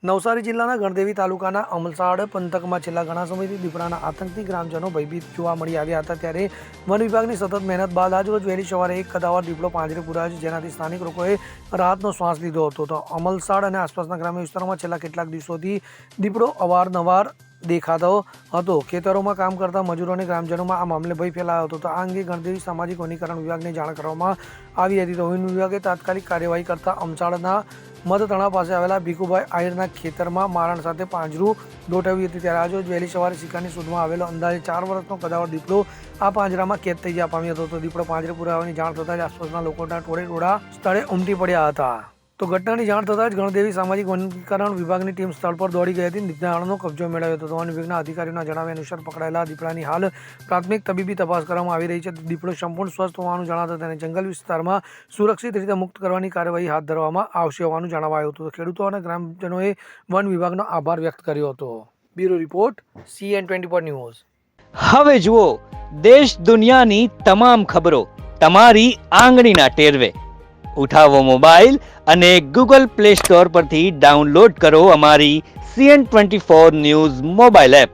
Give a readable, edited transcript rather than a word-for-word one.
નવસારી જિલ્લાના ગણદેવી તાલુકાના અમલસાડ પંથકમાં છેલ્લા ઘણા સમયથી દીપડાના આતંકથી ગ્રામજનો ભયભીત જોવા મળી આવ્યા હતા. ત્યારે વન વિભાગની સતત મહેનત બાદ આજરોજ વહેલી સવારે એક કદાવર દીપડો પાંજરે પુરાયો છે, જેનાથી સ્થાનિક લોકોએ રાહતનો શ્વાસ લીધો હતો. તો અમલસાડ અને આસપાસના ગ્રામ્ય વિસ્તારોમાં છેલ્લા કેટલાક દિવસોથી દીપડો અવારનવાર દેખાતો હતો. ખેતરોમાં કામ કરતા મજૂરો અને ગ્રામજનોમાં આ મામલે ભય ફેલાયો હતો. તો આ અંગે ગણદેવી સામાજિક વનીકરણ વિભાગને જાણ કરવામાં આવી હતી. તો વન વિભાગે તાત્કાલિક કાર્યવાહી કરતા અમસાડના મધતણા પાસે આવેલા ભીખુભાઈ આહિરના ખેતરમાં મારણ સાથે પાંજરું ગોઠવ્યું હતું. ત્યારે આજે વહેલી સવારે શિકારની શોધમાં આવેલો અંદાજે 4 વર્ષનો કદાવર દીપડો આ પાંજરામાં કેદ થઈ જવા પામ્યો હતો. તો દીપડો પાંજરે પુરાવાની જાણ થતાં જ આસપાસના લોકોના ટોળે સ્થળે ઉમટી પડ્યા હતા. તો ઘટનાની જાણ થતાં જ ગણદેવી સામાજિક વનીકરણ વિભાગની ટીમ સ્થળ પર દોડી ગઈ હતી. દીપડાનો કબજો મેળવ્યો હતો. વન વિભાગના અધિકારીઓના જણાવ્યા અનુસાર પકડાયેલા દીપડાની હાલ પ્રાથમિક તબીબી તપાસ કરવામાં આવી રહી છે. દીપડો સંપૂર્ણ સ્વસ્થ હોવાનું જણાતા તેને જંગલ વિસ્તારમાં સુરક્ષિત રીતે મુક્ત કરવાની કાર્યવાહી હાથ ધરવામાં આવશે હોવાનું જણાવાયું હતું. ખેડૂતો અને ગ્રામજનોએ વન વિભાગનો આભાર વ્યક્ત કર્યો હતો. Bureau report CN24 news. હવે જુઓ દેશ દુનિયાની તમામ ખબરો તમારી આંગળીના ટેરવે. ઉઠાવો મોબાઈલ અને ગૂગલ પ્લે સ્ટોર પરથી ડાઉનલોડ કરો અમારી CN24 ન્યૂઝ મોબાઈલ એપ.